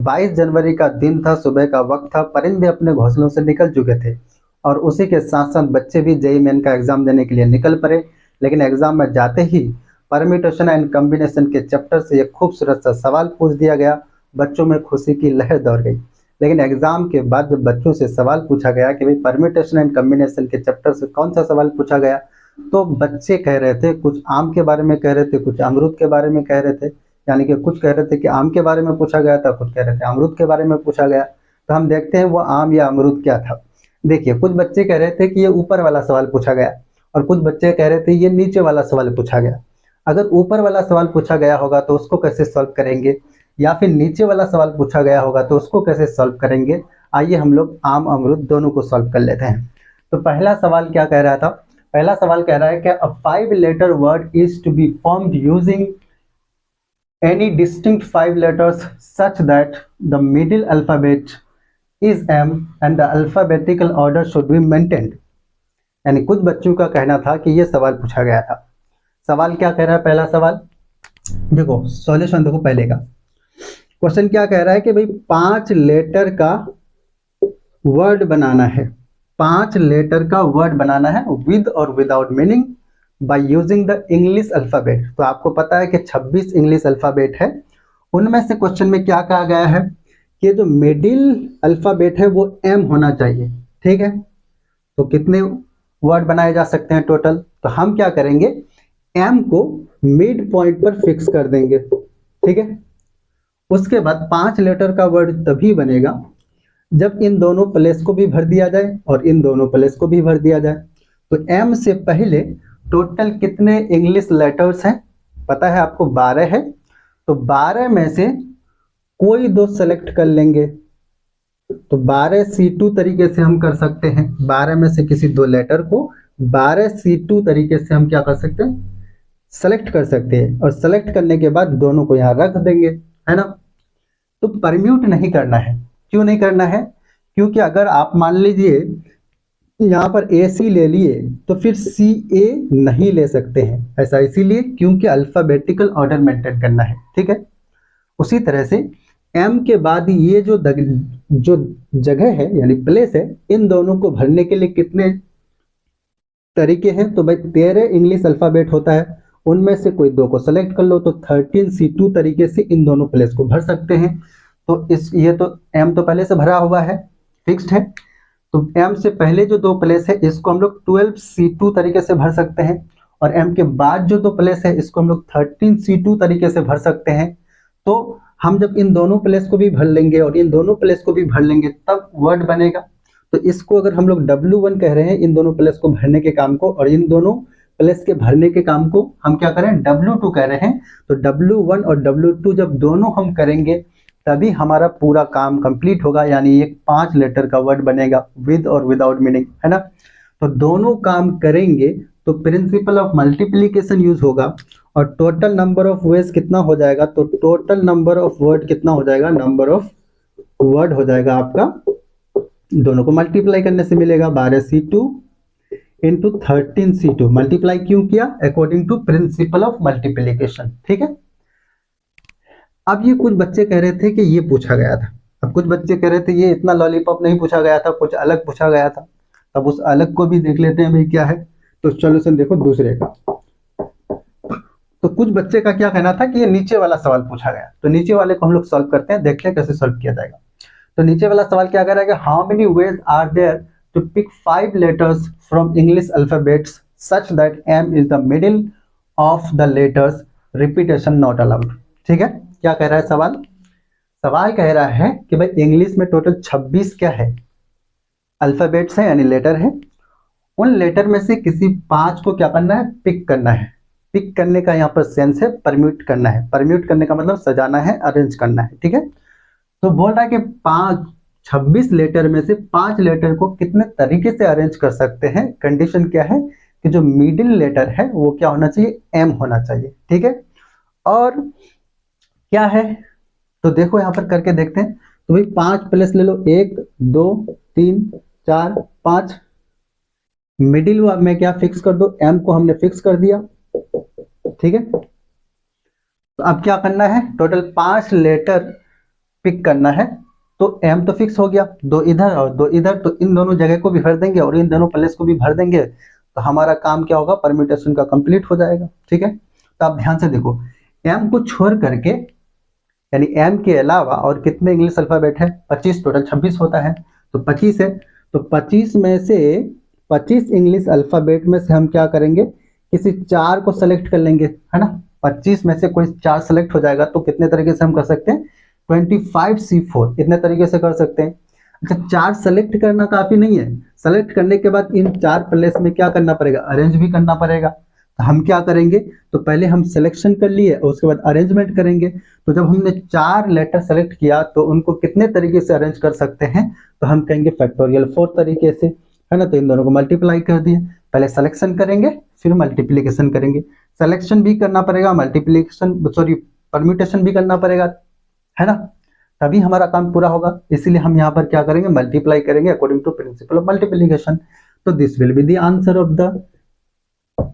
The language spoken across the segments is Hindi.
22 जनवरी का दिन था, सुबह का वक्त था, परिंदे अपने घोंसलों से निकल चुके थे और उसी के साथ साथ बच्चे भी जेईई मेन का एग्जाम देने के लिए निकल पड़े। लेकिन एग्जाम में जाते ही परम्यूटेशन एंड कॉम्बिनेशन के चैप्टर से एक खूबसूरत सा सवाल पूछ दिया गया। बच्चों में खुशी की लहर दौड़ गई। लेकिन एग्जाम के बाद जब बच्चों से सवाल पूछा गया कि भाई परम्यूटेशन एंड कॉम्बिनेशन के चैप्टर से कौन सा सवाल पूछा गया, तो बच्चे कह रहे थे, कुछ आम के बारे में कह रहे थे, कुछ अमरूद के बारे में कह रहे थे। यानी कि कुछ कह रहे थे कि आम के बारे में पूछा गया था, कुछ कह रहे थे अमरूद के बारे में पूछा गया। तो हम देखते हैं वो आम या अमरूद क्या था। देखिए, कुछ बच्चे कह रहे थे कि ये ऊपर वाला सवाल पूछा गया और कुछ बच्चे कह रहे थे ये नीचे वाला सवाल पूछा गया। अगर ऊपर वाला सवाल पूछा गया होगा तो उसको कैसे सॉल्व करेंगे, या फिर नीचे वाला सवाल पूछा गया होगा तो उसको कैसे सॉल्व करेंगे। आइए हम लोग आम अमरूद दोनों को सॉल्व कर लेते हैं। तो पहला सवाल क्या कह रहा था? पहला सवाल कह रहा है कि a 5 letter word is to be formed using any distinct 5 letters such that the middle alphabet is M and the alphabetical order should be maintained। यानी कुछ बच्चों का कहना था कि ये सवाल पूछा गया था। सवाल क्या कह रहा है? पहला सवाल देखो, सॉल्यूशन देखो पहले का। क्वेश्चन क्या कह रहा है कि भाई 5 लेटर का वर्ड बनाना है, 5 लेटर का वर्ड बनाना है विद और without meaning by using the English alphabet. तो आपको पता है कि 26 इंग्लिश अल्फाबेट है। उनमें से क्वेश्चन में क्या कहा गया है कि जो मिडिल अल्फाबेट है वो एम होना चाहिए। ठीक है, तो कितने वर्ड बनाए जा सकते हैं टोटल? तो हम क्या करेंगे, एम को मिड पॉइंट पर फिक्स कर देंगे। ठीक है, उसके बाद 5 लेटर का वर्ड तभी बनेगा जब इन दोनों प्लेस को भी भर दिया जाए और इन दोनों प्लेस को भी भर दिया जाए। तो एम से पहले टोटल कितने इंग्लिश लेटर्स हैं? पता है आपको, 12 है। तो 12 में से कोई दो सेलेक्ट कर लेंगे। तो 12 C2 तरीके से हम कर सकते हैं, 12 में से किसी दो लेटर को 12 C2 तरीके से हम क्या कर सकते हैं, सेलेक्ट कर सकते हैं। और सेलेक्ट करने के बाद दोनों को यहाँ रख देंगे, है ना। तो परम्यूट नहीं करना है। क्यों नहीं करना है? क्योंकि अगर आप मान लीजिए यहाँ पर AC ले लिए तो फिर CA नहीं ले सकते हैं। ऐसा इसीलिए क्योंकि अल्फाबेटिकल ऑर्डर मेंटेन करना है। ठीक है, उसी तरह से M के बाद ये जो जगह है यानी प्लेस है, इन दोनों को भरने के लिए कितने तरीके हैं? तो भाई 13 इंग्लिश अल्फाबेट होता है, उनमें से कोई दो को सेलेक्ट कर लो। तो 13C2 तरीके से इन दोनों प्लेस को भर सकते हैं। तो ये तो M तो पहले से भरा हुआ है, फिक्स्ड है। तो M से पहले जो दो प्लेस है इसको हम लोग 12C2 तरीके से भर सकते हैं, और M के बाद जो दो प्लेस है इसको हम लोग 13C2 तरीके से भर सकते हैं। तो हम जब इन दोनों प्लेस को भी भर लेंगे और इन दोनों प्लेस को भी भर लेंगे तब वर्ड बनेगा। तो इसको अगर हम लोग W1 कह रहे हैं इन दोनों प्लेस को भरने के काम को, और इन दोनों प्लेस के भरने के काम को हम क्या करें, W2 कह रहे हैं। तो W1 और W2 जब दोनों हम करेंगे तभी हमारा पूरा काम कंप्लीट होगा, यानी एक 5 लेटर का वर्ड बनेगा विद और विदाउट मीनिंग, है ना। तो दोनों काम करेंगे तो प्रिंसिपल ऑफ मल्टीप्लीकेशन यूज होगा, और टोटल नंबर ऑफ वेज कितना हो जाएगा? तो टोटल नंबर ऑफ वर्ड कितना हो जाएगा? नंबर ऑफ वर्ड हो जाएगा आपका, दोनों को मल्टीप्लाई करने से मिलेगा 12C2 इंटू 13C2। मल्टीप्लाई क्यों किया? According to principle of multiplication. ठीक है, अब ये कुछ बच्चे कह रहे थे कि ये पूछा गया था, अब कुछ बच्चे कह रहे थे ये इतना लॉलीपॉप नहीं पूछा गया था, कुछ अलग पूछा गया था। अब उस अलग को भी देख लेते हैं भाई क्या है। तो सॉल्यूशन देखो दूसरे का। तो कुछ बच्चे का क्या कहना था कि ये नीचे वाला सवाल पूछा गया। तो नीचे वाले को हम लोग सॉल्व करते हैं, देखते हैं कैसे सॉल्व किया जाएगा। तो नीचे वाला सवाल क्या कह रहा है कि how many ways are there to pick 5 letters from English alphabets such that M is the middle of the letters, repetition not allowed. ठीक है, क्या कह रहा है सवाल? सवाल कह रहा है कि भाई इंग्लिश में टोटल 26 क्या है, अल्फाबेट्स है यानी लेटर है। उन लेटर में से किसी 5 को क्या करना है, पिक करना है। पिक करने का यहाँ पर सेंस है परम्यूट करना है। परम्यूट करने का मतलब सजाना है, अरेंज करना है। ठीक है, तो बोल रहा है कि 26 लेटर में से 5 लेटर को कितने तरीके से अरेंज कर सकते हैं। कंडीशन क्या है कि जो मिडिल लेटर है वो क्या होना चाहिए, M होना चाहिए। ठीक है, और क्या है तो देखो यहाँ पर करके देखते हैं। तो भाई 5 प्लेस ले लो, 1 2 3 4 5। मिडिल में क्या फिक्स कर दो, M को हमने फिक्स कर दिया। ठीक है, तो अब क्या करना है, टोटल 5 लेटर पिक करना है, तो एम तो फिक्स हो गया, दो इधर और दो इधर, तो इन दोनों जगह को भी भर देंगे और इन दोनों प्लेस को भी भर देंगे, तो हमारा काम क्या होगा, परम्यूटेशन का कंप्लीट हो जाएगा। ठीक है, तो आप ध्यान से देखो, एम को छोड़ करके, यानी एम के अलावा और कितने इंग्लिश अल्फाबेट है, 25, टोटल 26 होता है, तो 25 है, तो 25 में से 25 इंग्लिश अल्फाबेट में से हम क्या करेंगे, किसी चार को सेलेक्ट कर लेंगे, है ना। 25 में से कोई चार सेलेक्ट हो जाएगा, तो कितने तरीके से हम कर सकते हैं, 25C4 इतने तरीके से कर सकते हैं। अच्छा, चार सेलेक्ट करना काफी नहीं है, सेलेक्ट करने के बाद इन चार प्लेस में क्या करना पड़ेगा, अरेंज भी करना पड़ेगा। तो हम क्या करेंगे, तो पहले हम सिलेक्शन कर लिए और उसके बाद अरेंजमेंट करेंगे। तो जब हमने चार लेटर सेलेक्ट किया तो उनको कितने तरीके से अरेंज कर सकते हैं, तो हम कहेंगे फैक्टोरियल 4 तरीके से, है ना। तो इन दोनों को मल्टीप्लाई कर दिए, पहले सिलेक्शन करेंगे फिर मल्टीप्लीकेशन करेंगे, सिलेक्शन भी करना पड़ेगा, मल्टीप्लीकेशन सॉरी परम्यूटेशन भी करना पड़ेगा, है ना, तभी हमारा काम पूरा होगा। इसीलिए हम यहाँ पर क्या करेंगे, मल्टीप्लाई करेंगे according to principle of multiplication. तो this will be the answer of the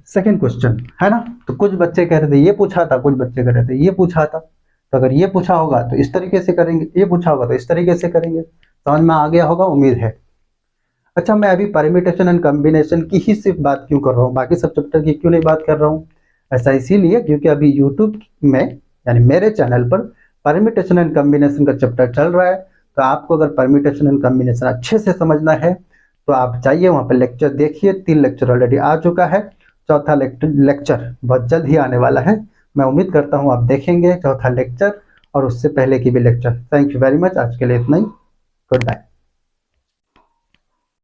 second question, है ना। तो कुछ बच्चे कह रहे थे ये पूछा था, कुछ बच्चे कह रहे थे ये पूछा था, तो अगर ये पूछा होगा तो इस तरीके से करेंगे, ये पूछा होगा तो इस तरीके से करेंगे। समझ में आ गया होगा, उम्मीद है। अच्छा, मैं अभी परम्यूटेशन एंड कॉम्बिनेशन की ही सिर्फ बात क्यों कर रहा हूँ, बाकी सब चैप्टर की क्यों नहीं बात कर रहा हूँ, ऐसा इसीलिए क्योंकि अभी यूट्यूब में यानी मेरे चैनल पर परम्यूटेशन एंड कॉम्बिनेशन का चैप्टर चल रहा है। तो आपको अगर परम्यूटेशन एंड कॉम्बिनेशन अच्छे से समझना है तो आप जाइए वहाँ पर लेक्चर देखिए, 3 लेक्चर ऑलरेडी आ चुका है, चौथा लेक्चर बहुत जल्द ही आने वाला है। मैं उम्मीद करता हूँ आप देखेंगे चौथा लेक्चर और उससे पहले की भी lecture. Thank you very much, आज के लिए इतना ही, गुड बाय।